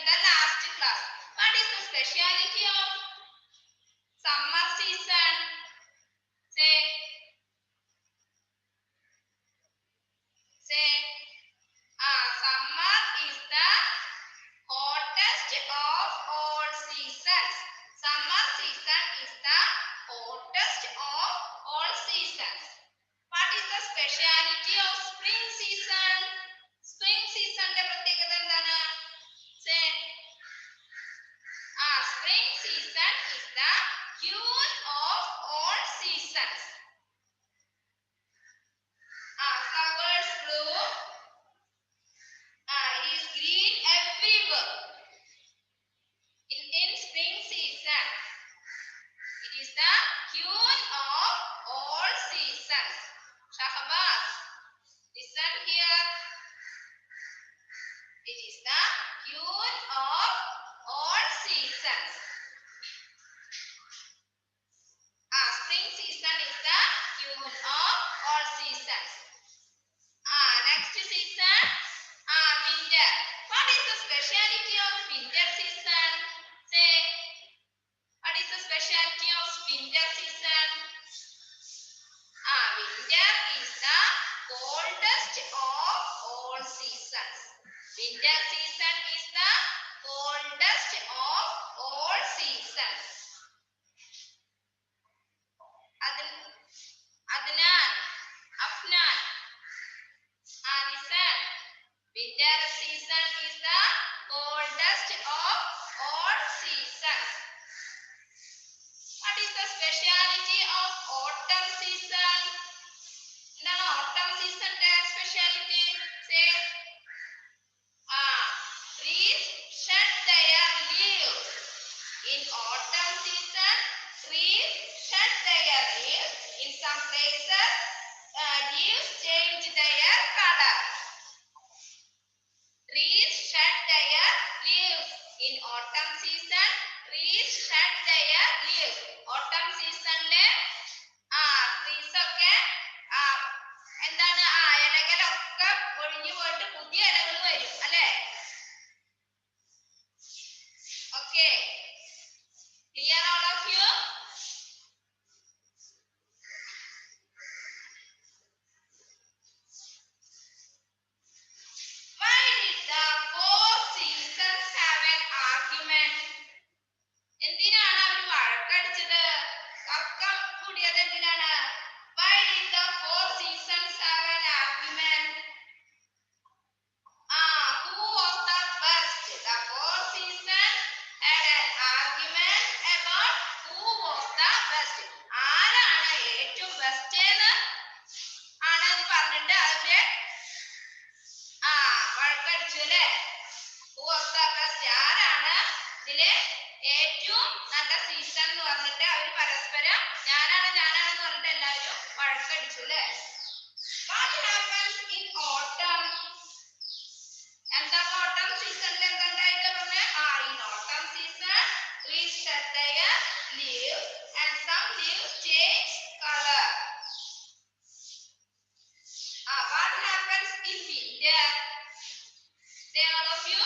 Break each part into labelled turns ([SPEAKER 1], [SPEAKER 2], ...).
[SPEAKER 1] the last class. What is the speciality of summer season? Say. Summer is the hottest of all seasons. Summer season is the hottest of all seasons. What is the speciality of spring season? Spring season ന്റെ പ്രത്യേകത എന്താണ്? Say. Spring season is the queen of all seasons. Flowers bloom. It is green everywhere. In spring season, it is the queen of all seasons. Shahbaz, listen here. It is the queen of all seasons. Spring season is the queen of all seasons. Next season, winter. What is the speciality of winter season? Say, what is the speciality of winter season? Winter is the coldest of all seasons. Winter season is the coldest of all seasons. Adnan, Afnan, listen. Winter season is the coldest of all seasons. What is the speciality of autumn season? എന്താണ് autumn season ന്റെ speciality? Say. Trees shed their leaves. In autumn season, trees shed their leaves. In some places, leaves change their color. Trees shed their leaves. In autumn season, trees shed their leaves. Autumn season le trees ഒക്കെ എന്താണ് ഇലകളൊക്കെ ഒഴിഞ്ഞു പോയിട്ട് പുതിയ ഇലകൾ വരും അല്ലേ? Okay. Clear all of you? Why did the four seasons have an argument? എന്തിനാണ് അവർ വഴക്കടിച്ചത്? തർക്കം കൂടിയത് എന്തിനാണ്? Why did the four seasons have an argument? Who was the best? The four seasons had an argument about who was the best. ആരാണ് ഏറ്റവും best എന്ന് ആണെന്ന് പറഞ്ഞിട്ട് അവര് വഴക്കടിച്ചു അല്ലേ? Who was the best? ആരാണ് ഇതില് ഏറ്റവും നല്ല സീസൺ എന്ന് പറഞ്ഞിട്ട് അവര് പരസ്പരം ഞാനാണെന്ന് പറഞ്ഞിട്ട് എല്ലാവരും വഴക്കടിച്ചു അല്ലേ? What happens in autumn? എന്താ autumn seasonൽ എന്തായിട്ട് പറഞ്ഞേ? In autumn season, trees shed their leaves and some leaves change color. What happens in winter? Say all of you.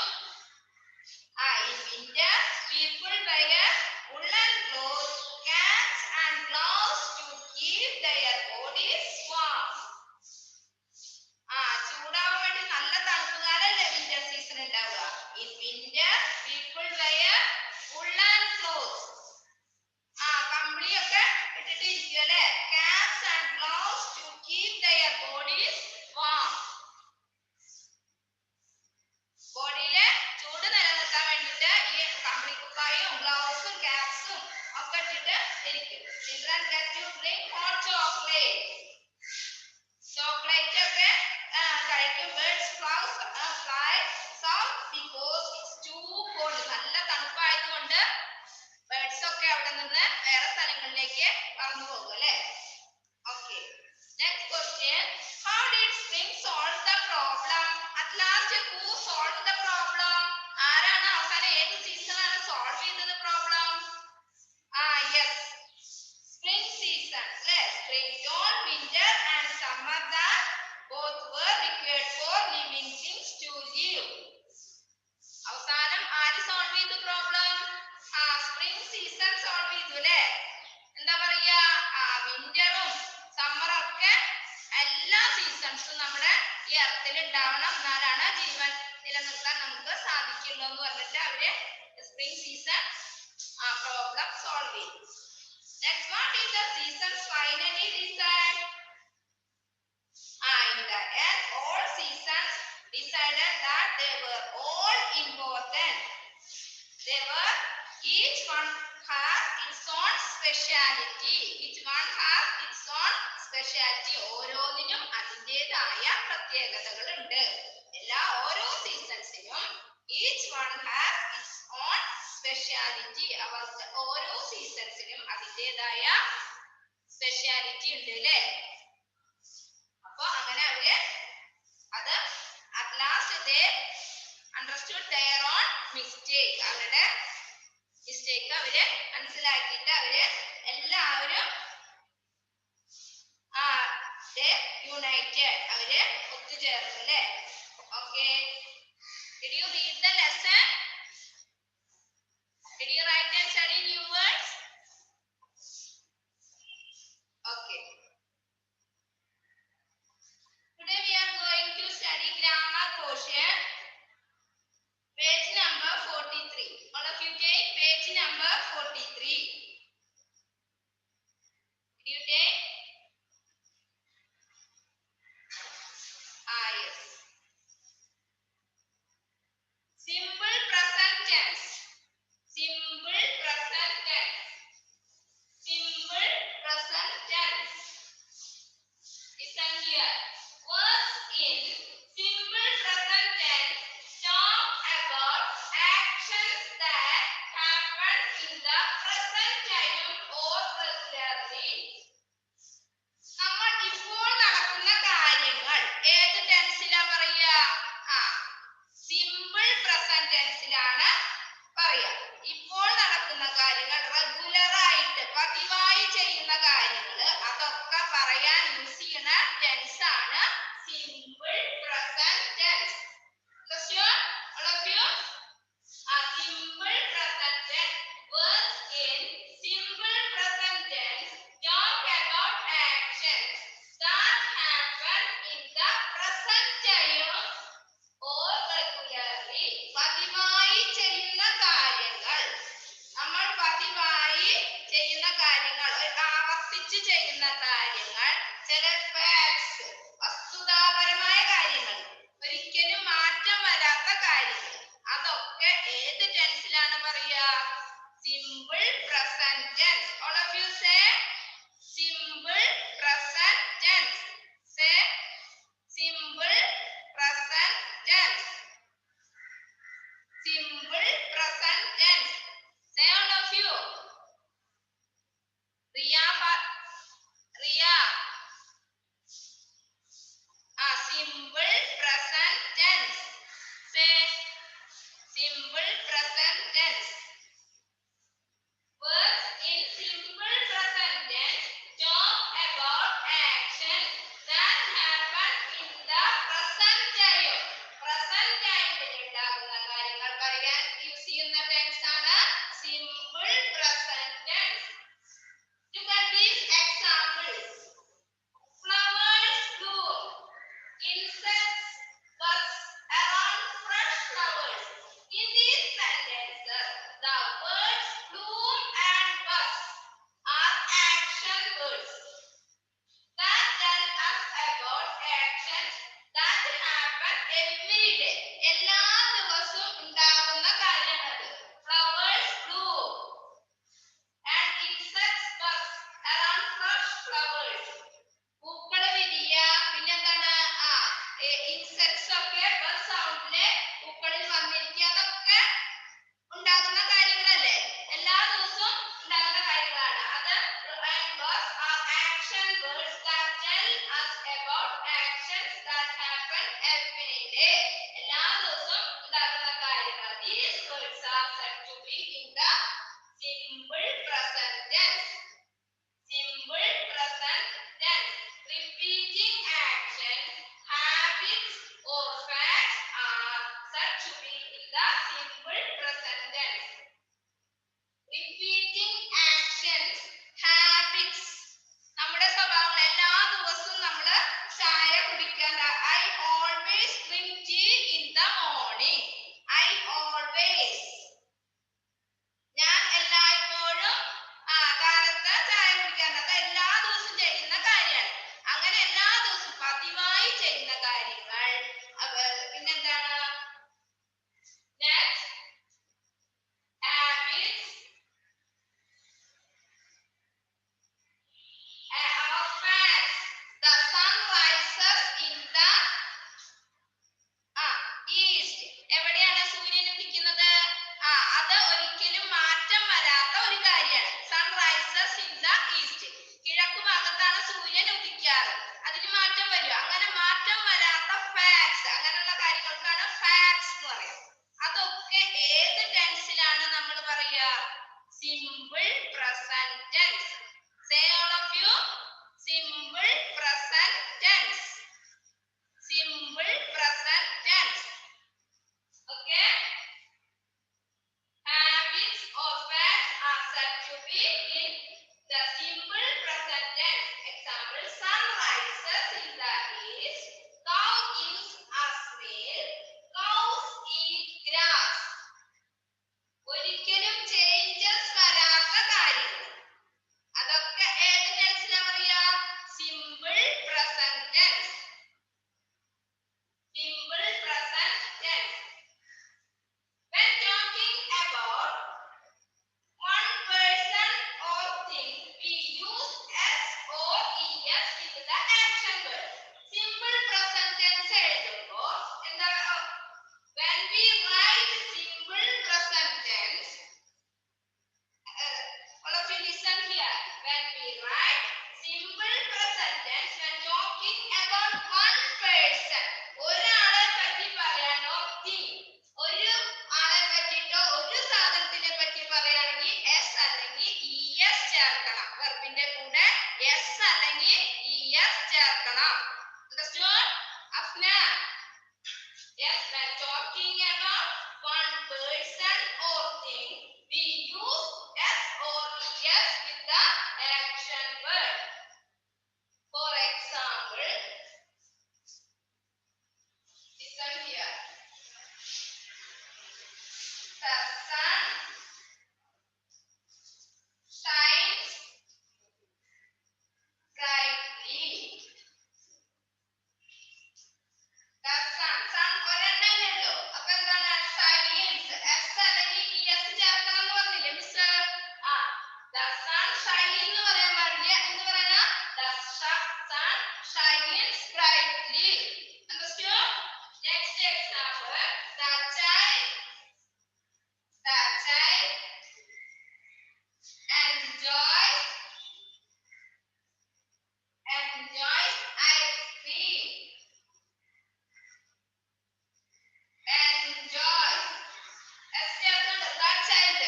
[SPEAKER 1] In winter, people wear woolen clothes, caps and gloves to keep their bodies warm. ചൂടാവാൻ വേണ്ടി നല്ല തണുപ്പുകാലല്ലേ winter season ഉണ്ടാവുക. In winter, people wear woolen clothes. കമ്പിളിയൊക്കെ ഇട്ടിട്ട് ഇരിക്കും അല്ലേ? Caps and gloves to keep their bodies warm. ബോഡിയിലെ ചൂട് നിലനിർത്താൻ വേണ്ടിയിട്ട് ഈ കമ്പിളിക്കുപ്പായും ഗ്ലൗസും ക്യാപ്സും ഒക്കെ ഇട്ടിട്ട് ഇരിക്കും. Children get to drink hot chocolate. Chocolate ഒക്കെ കഴിക്കും. Birds fly south because it's too cold. നല്ല തണുപ്പായതുകൊണ്ട് ബേർഡ്സ് ഒക്കെ അവിടെ നിന്ന് വേറെ സ്ഥലങ്ങളിലേക്ക് പറന്നു പോകും അല്ലേ? Okay. Next question. How did spring solve the problem? At last, who solved the problem? ആരാണ് അവസാനം ഏത് സീസണാണ് സോൾവ് ചെയ്തത് പ്രോബ്ലം? Yes. Spring season അല്ലേ? They were, each one has its own speciality. Each one has its own speciality. ഓരോന്നിനും അതിൻ്റെതായ പ്രത്യേകതകളുണ്ട്. ഓരോ സീസൺസിനും each one has its own speciality. ഓരോ സീസൺസിനും അതിൻ്റെതായ സ്പെഷ്യാലിറ്റി ഉണ്ട് അല്ലേ? അപ്പൊ അങ്ങനെ അവര് അത് at last they understood their own mistake. അവരുടെ മിസ്റ്റേക്ക് അവര് മനസ്സിലാക്കിയിട്ട് അവര് എല്ലാവരും they united. അവര് ഒത്തുചേർന്നു അല്ലേ? Okay. Did you read the lesson? Did you write and study new words? Okay. Today we are going to study grammar portion. Page number 43. All of you take page number 43. Did you take? Yes. Simple present tense. Simple present tense. Simple present tense. Listen here. Words in simple present tense talk about actions that happen in the present time or regularly. നമ്മൾ ഇപ്പോൾ നടക്കുന്ന കാര്യങ്ങൾ ഏത് ടെൻസിലാ പറയുക? Simple present ടെൻസിലാണ് പറയുക. ഇപ്പോൾ നടക്കുന്ന കാര്യങ്ങൾ, റെഗുലർ ആയിട്ട് പതിവായി ചെയ്യുന്ന കാര്യങ്ങൾ, അതൊക്കെ പറയാൻ യൂസ് ചെയ്യുന്ന ടെൻസ് ആണ് simple present tense. Understood? All of you? Simple present tense. Words in simple present tense talk about actions that happen in the present time or regularly. പതിവായി ചെയ്യുന്ന കാര്യങ്ങൾ, നമ്മൾ പതിവായി ചെയ്യുന്ന കാര്യങ്ങൾ, ആവർത്തിച്ച് ചെയ്യുന്ന കാര്യങ്ങൾ, ചില ഫാക്ട്സ്, വസ്തുതാപരമായ കാര്യങ്ങൾ, ഒരിക്കലും മാറ്റം വരാത്ത കാര്യങ്ങൾ, അതൊക്കെ ഏത് ടെൻസിലാണ് പറയുക? Simple present tense. All of you say simple present tense. Say simple present tense. Simple present tense. Say all of you. Riya. Simple present tense. Say simple present tense. Words in simple present tense talk about actions that happen in the present time. Present time ഉണ്ടാകുന്ന കാര്യങ്ങൾ പറയാൻ use ചെയ്യുന്ന tense ആണ് simple present tense. Look at these examples. Flowers bloom. Insects buzz around fresh flowers. In these sentences, the words bloom and buzz are action words that tell us about actions that happen every day. എല്ലാ ദിവസവും ഉണ്ടാകുന്ന കാര്യമാണ്. Flowers bloom. ഒരിക്കലും മാറ്റം വരാത്ത ഒരു കാര്യമാണ്. Sun rises in the east. കിഴക്ക് ഭാഗത്താണ് സൂര്യൻ ഉദിക്കാറ്. അതിന് മാറ്റം വരും. അങ്ങനെ മാറ്റം വരാത്ത ഫാക്ട്സ്, അങ്ങനെയുള്ള കാര്യങ്ങൾക്കാണ് ഫാക്ട്സ് എന്ന് പറയുന്നത്. അതൊക്കെ ഏത് ടെൻസിലാണ് നമ്മൾ പറയുക? Simple present tense. Say all of you, simple present tense. Simple present tense. Okay? Habits or facts are said to be in the simple present tense. Example: sun rises in the east. Cow gives us milk. Cows eat grass. ഒരിക്കലും changes വരാത്ത കാര്യങ്ങൾ. അതൊക്കെ ഏത് ടെൻസിലാ പറയാ? Simple present tense. Simple present tense. When talking about one person or thing, we use s or es with the action word. Simple present tense എഴുതുമ്പോൾ എന്താ? When we write simple present tense, all of you listen here. When we write simple present tense, when talking about one person, ഒരാളെ പറ്റി പറയാനോ thing, ഒരു ആളെ പറ്റിട്ടോ ഒരു സാധനത്തിനെ പറ്റി പറയുകയാണെങ്കിൽ s അല്ലെങ്കിൽ es ചേർക്കണം. വെർബിന്റെ കൂടെ s അല്ലെങ്കിൽ es ചേർക്കണം. Understood? Afna? Yes, when talking about one person or thing, we use s or es with the action word. For example, listen here. The sun shines brightly. The sun ഒരെണ്ണല്ലേ ഉള്ളൂ. അപ്പൊ എന്താണ്? Shines. s അല്ലെങ്കിൽ es ചേർക്കണം എന്ന് പറഞ്ഞില്ലേ miss? The sun shines എന്ന് പറയാൻ പാടില്ല. എന്ത് പറയണം? The sun shines brightly. Understood? Next example. The child enjoys ice cream. Enjoy. S ചേർത്തുണ്ട്. The child.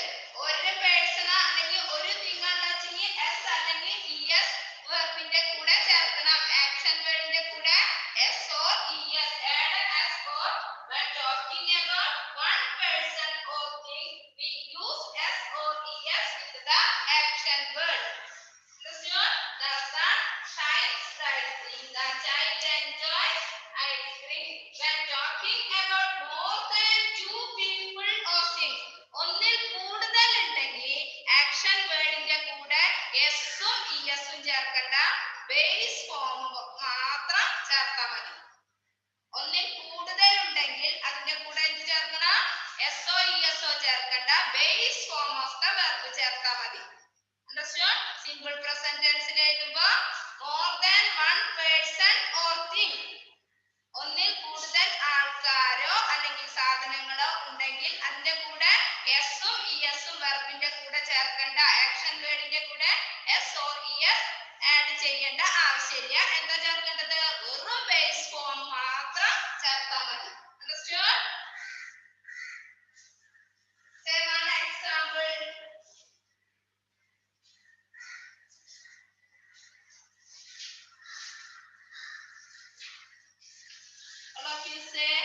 [SPEAKER 1] ഒരു പേഴ്സൺ അല്ലെങ്കിൽ ഒരു തിങ് ഉണ്ടെങ്കിൽ s അല്ലെങ്കിൽ es വെർബിന്റെ കൂടെ ചേർക്കണം. ആക്ഷൻ വേർഡിന്റെ കൂടെ s or es. Add s or when talking about one person or thing, we use s or es with the action word. Understood? The sun shines brightly. The child enjoys ice cream. When talking about more than two people or things, ഒന്നിൽ കൂടുതൽ ഉണ്ടെങ്കിൽ action വേർഡിന്റെ കൂടെ എസും ഇഎസും ചേർക്കണ്ട. Base form മാത്രം ചേർത്താൽ മതി. ഒന്നിൽ കൂടുതൽ ഉണ്ടെങ്കിൽ അതിന്റെ കൂടെ എന്ത് ചേർക്കണം? എസോ ഇഎസോ ചേർക്കണ്ട. Base form of the verb ചേർത്താൽ മതി. Understood? Simple present tense എഴുതുമ്പോൾ more than one person or thing, ഒന്നിൽ കൂടുതൽ ആൾക്കാരോ അല്ലെങ്കിൽ സാധനങ്ങളോ ഉണ്ടെങ്കിൽ അതിന്റെ കൂടെ എസും ഇഎസും വെർബിന്റെ കൂടെ ചേർക്കണ്ട. ആക്ഷൻ വേർഡിന്റെ കൂടെ എസ് ഓർ ഇഎസ് ആഡ് ചെയ്യേണ്ട ആവശ്യമില്ല. എന്താ ചേർക്കേണ്ടത്? വെറും ബേസ് ഫോം മാത്രം ചേർത്താൽ മതി. Understood? Say one example. All of you say,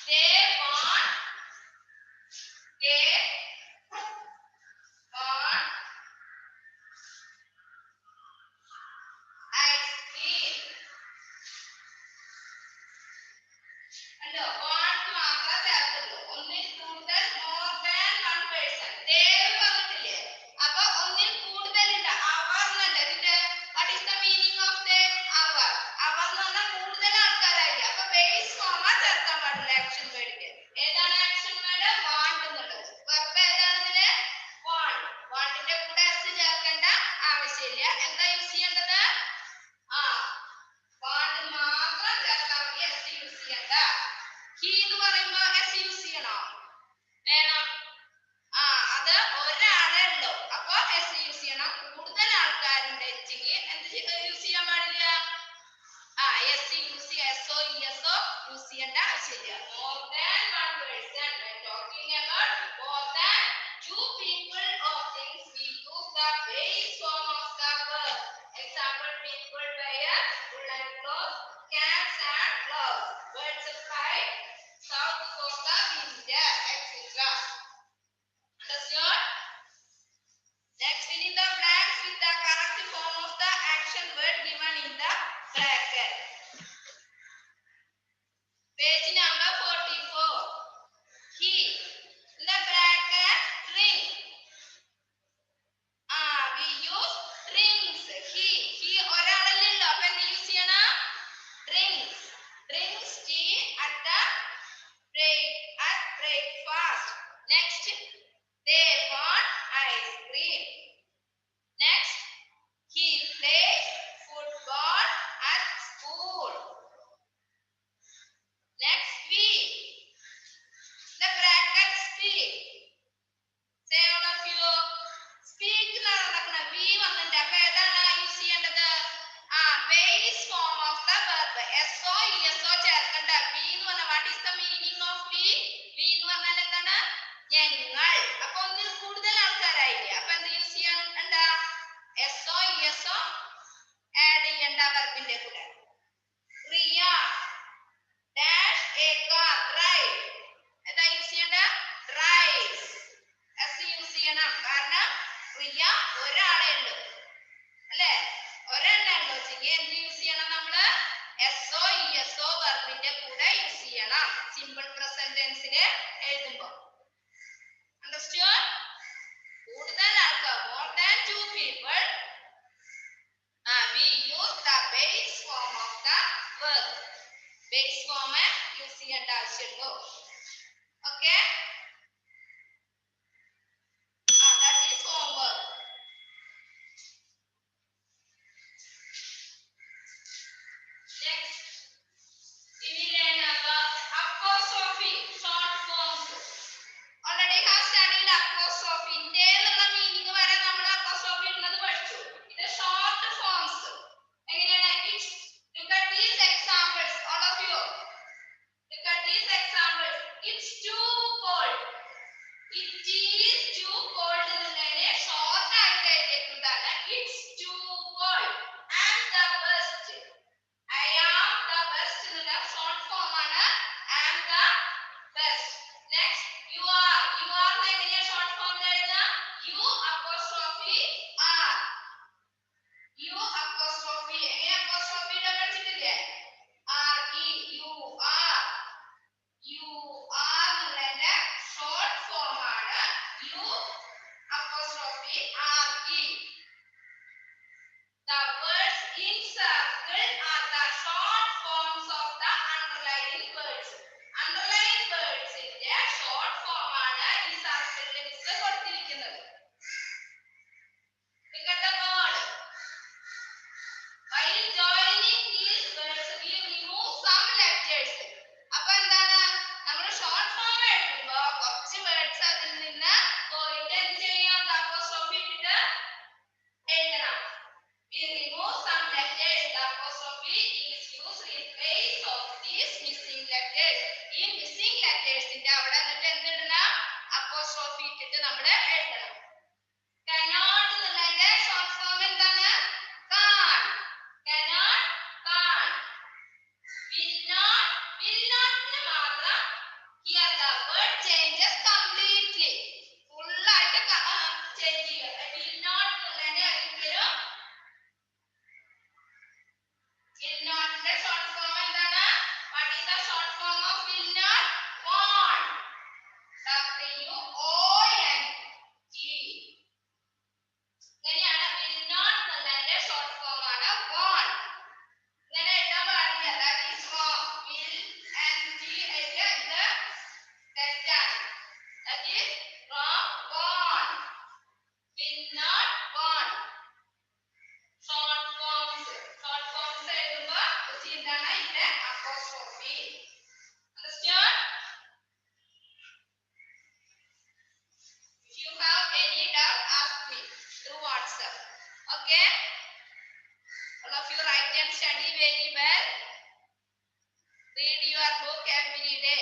[SPEAKER 1] they want ice cream. അല്ലോ, want മാത്രം ചേർത്തുള്ളൂ. ഒന്നിൽ കൂടുതൽ more than one person. They പറഞ്ഞിട്ടില്ലേ? അപ്പൊ ഒന്നിൽ കൂടുതൽ ഉണ്ട്. അവർ എന്നല്ല. ഇതിന്റെ what is the meaning of the അവർ? അവർ എന്ന് പറഞ്ഞാൽ കൂടുതൽ ആൾക്കാരായില്ല. അപ്പൊ ബേസ് ഫോമാ ചേർക്കാൻ പാടില്ല ആക്ഷൻ വേർഡിന്റെ. ഏതാണ് ആക്ഷൻ വേർഡ്? want എന്നുള്ളത്. They want ice cream. Next, he plays football at school. Next week, the brackets speak. Say all of you. Speak നടക്കുന്ന V വന്നിട്ട് അപ്പൊ ഏതാണ് യൂസ് ചെയ്യേണ്ടത്? Base form of the verb. SO ESO ചേർക്കണ്ട. V എന്ന് പറഞ്ഞാൽ what is the meaning of V? V എന്ന് പറഞ്ഞാൽ എന്താണ്? ഞങ്ങൾ. അപ്പൊ ഒന്നിൽ കൂടുതൽ ആൾക്കാരായില്ലേ? അപ്പൊ എന്ത് യൂസ് ചെയ്യാൻ എന്താ? SO ESO ആഡ് ചെയ്യേണ്ട വെർബിന്റെ കൂടെ. Riya dash a car drive. എന്താ യൂസ് ചെയ്യേണ്ട? Drives. S യൂസ് ചെയ്യണം. കാരണം റിയ ഒരാളേ ഉള്ളൂ അല്ലേ? ഒരെണ്ണേ ഉള്ളൂ. എന്ത് യൂസ് ചെയ്യണം നമ്മള്? SO ESO വെർബിന്റെ കൂടെ യൂസ് ചെയ്യണം സിമ്പിൾ പ്രസന്റ് ടെൻസില് എഴുതുമ്പോ. Understood? കൂടുതൽ ആൾക്കാർ more than 2 people we use the base form of the verb. Base form use ചെയ്യേണ്ട ആവശ്യമുള്ളൂ. Okay? That is homework. Next, we will learn about apostrophe short forms. Already have studied apostrophe. ഇന്ത്യയിലുള്ള meaning വരെ നമ്മൾ apostrophe ഉള്ളത് പഠിച്ചു. ഇത് short forms. എങ്ങനെയാണ്? Look at these examples, all of you. Look at these examples. It's too cold. It is too cold എന്നുള്ളതിനെ short ആയിട്ട് എഴുതിയിട്ടുണ്ടാണ്. It's too cold. I'm the best. I am the best എന്നുള്ള short form ആണ്. I'm the best. Next, you are. You are എങ്ങനെയാ short form എഴുതുക? You apostrophe are. You apostrophe എങ്ങനെ apostrophe ഇടാൻ പഠിച്ചിട്ടില്ലേ? R-E. You are. You are എന്നുള്ളതിന്റെ short form ആണ് you apostrophe R-E. The words in circle are the short forms of the underlying words. Underlying words ന്റെ short form ആണ് ഈ സർക്കിളിൽ miss കൊടുത്തിരിക്കുന്നത്. Look at the word. While joining these words, we remove some letters. അപ്പൊ എന്താണ്? നമ്മൾ short form എഴുതുമ്പോ കുറച്ച് words അതിൽ നിന്ന് പോയിട്ട് എന്ത് ചെയ്യാം? apostrophe ഇട്ടിട്ട് എഴുതണം. We remove some letters. The apostrophe is used in place of these missing letters. ഈ missing letters ന്റെ അവിടെ എന്നിട്ട് എന്തിടണം? apostrophe ഇട്ടിട്ട് നമ്മൾ എഴുതണം. Cannot എന്നുള്ളതിന്റെ short form എന്താണ്? Can't. Cannot, can't. Will not ന് മാത്രം here the word changes completely. Full ആയിട്ട് ചേഞ്ച് ചെയ്യും. Will not എന്നുള്ളതിന്റെ ഒരിക്കലും will not ന്റെ short form എന്താണ്? What is the short form of will not? Want. W-O-N-T. ഇങ്ങനെയാണ് will not എന്നുള്ളതിന്റെ short form ആണ് want. ഇങ്ങനെ എഴുതാൻ പാടില്ല. That is wrong. Will and T എഴുതിയ ഇത് തെറ്റാണ്. That is wrong. Want. Will not want. Short forms. Short forms എഴുതുമ്പോ എന്താണ്? ഇവിടെ apostrophe. Understood? If you have any doubt, ask me through WhatsApp. Okay? All of you write and study very well. Read your book every day.